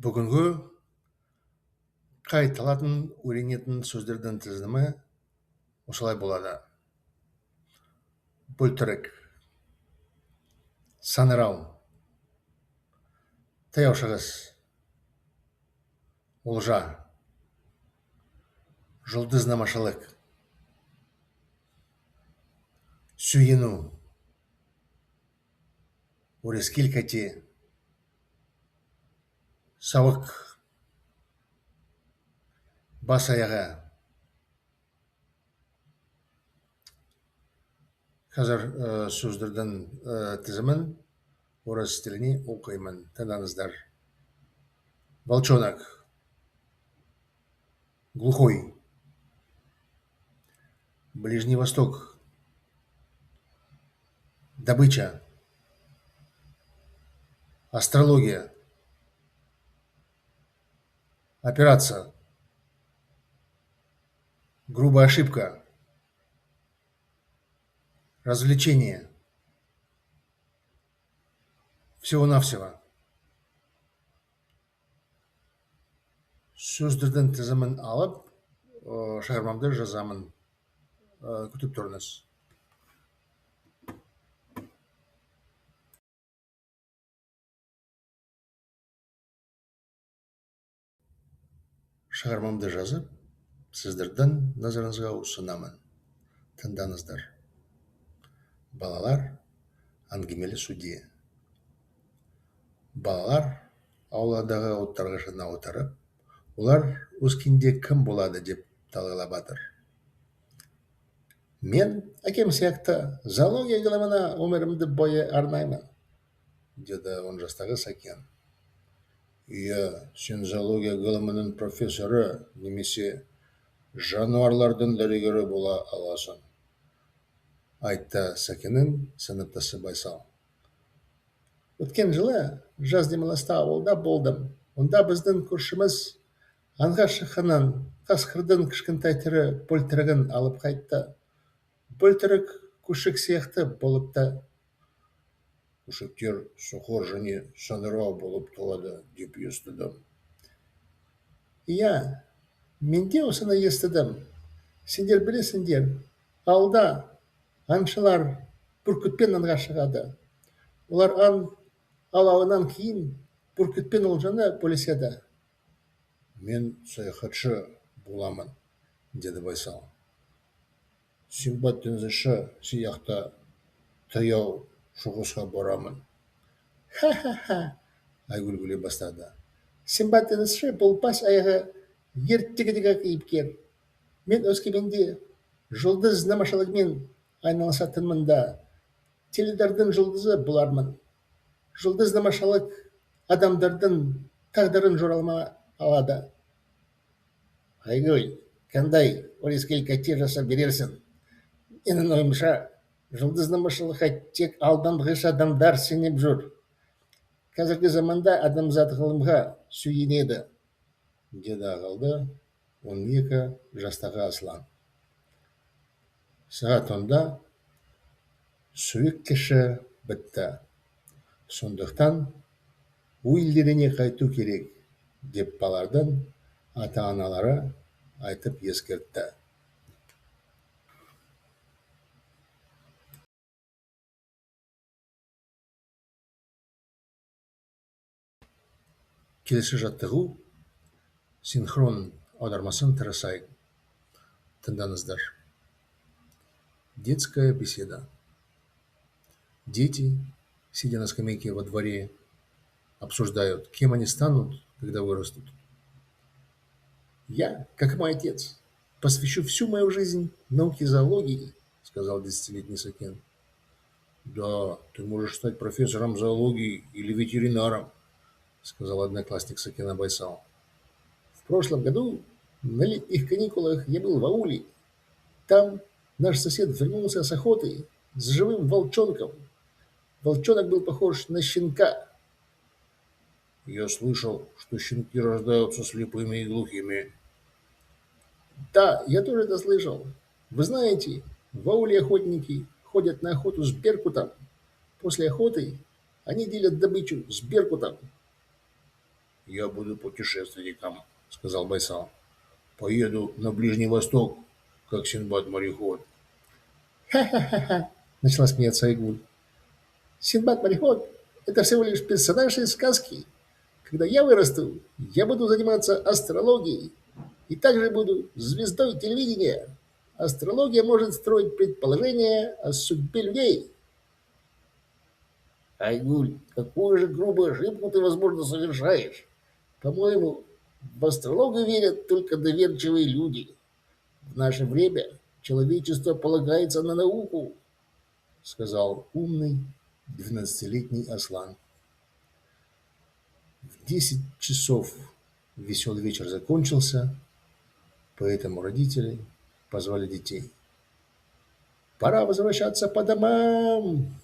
Бүгінгі қайталатын үйренетін сөздердің тізімі осылай болады. Бөлтірік, саңырау, таяу шығыс, олжа, жұлдызнамашылық, сүйену, өрескел кәте, сауық, бас аяғы. Қазір сөздердің тізімін орыс тіліне оқимын. Тыңдаңыздар. Волчонок, глухой, Ближний Восток, добыча, астрология, операция, грубая ошибка, развлечение, всего-навсего. Сөздердің тізімін алып, шығармамды жазамын. Күтіп тұрыңыз. Шығармамды жазып, сіздердің назарыңызға ұсынамын. Тыңдаңыздар. Балалар әңгімелі судья. Балалар ауладағы отырғышына отырып, олар өскенде кім болады деп талайлап жатыр. Мен әкем сияқты зоология ғылымына өмірімді бойы арнаймын, деді 10 жастағы Сәкен. Иә, сен зоология ғылымының профессоры немесе жануарлардың дәрігері бола аласың, айтты Сәкеннің сыныптасы Байсал. Өткен жылы жаз демалыста ауылда болдым. Онда біздің көршіміз аңға шыққаннан қасқырдың кішкентай тірі бөлтірігін алып қайтты. Бөлтірік күшік сияқты болып та, күшіктер соқыр және саңырау болып туады деп естідім. Иә, мен де осыны естідім. Сендер білесіңдер, ауылда аңшылар бүркітпен аңға шығады. Олар аң аулауынан кейін бүркітпен олжаны бөліседі. Мен саяхатшы боламын, деді Байсал. Симбат теңізші сияқты таяу шығысқа барамын. Ха-ха-ха, Айгүл күле бастады. Симбат теңізші бұл бас аяғы ертегідегі кейіпкер. Мен Өскеменде жұлдызнамашылығымен айналысатынмын да, теледидардың жұлдызы болармын. Жұлдызнамашылық адамдардың тағдырын жоралма алады. Айгүл, қандай өрескел кәте жасап берерсің? Менің ойымша, жұлдызнамашылыққа тек алдыңғыш адамдар сеніп жүр. Қазіргі заманда адамзат ғылымға сүйенеді, деді ағалды 12 жастағы Аслан. Сағат 10-да сүйек кеші бітті. Сондықтан үйлеріне қайту керек, деп балалардың ата-аналары айтып ескертті. Келесі жаттығу синхрон аудармасын тырысайық. Тыңдаңыздар. Детская беседа. Дети, сидя на скамейке во дворе, обсуждают, кем они станут, когда вырастут. Я, как мой отец, посвящу всю мою жизнь науке зоологии, сказал 10-летний Сакен. Да, ты можешь стать профессором зоологии или ветеринаром, сказал одноклассник Сакена Байсал. В прошлом году на летних каникулах я был в ауле. Там наш сосед вернулся с охоты с живым волчонком. Волчонок был похож на щенка. Я слышал, что щенки рождаются слепыми и глухими. Да, я тоже это слышал. Вы знаете, в ауле охотники ходят на охоту с беркутом. После охоты они делят добычу с беркутом. Я буду путешественником, сказал Байсал. Поеду на Ближний Восток, как Синдбад-мореход. Ха-ха-ха-ха, начала смеяться Айгуль. Синдбад-мореход– это всего лишь персонаж из сказки. Когда я вырасту, я буду заниматься астрологией и также буду звездой телевидения. Астрология может строить предположения о судьбе людей. Айгуль, какую же грубую ошибку ты, возможно, совершаешь? По-моему, в астрологию верят только доверчивые люди. В наше время человечество полагается на науку, сказал умный 12-летний Аслан. В 10 часов веселый вечер закончился, поэтому родители позвали детей. Пора возвращаться по домам.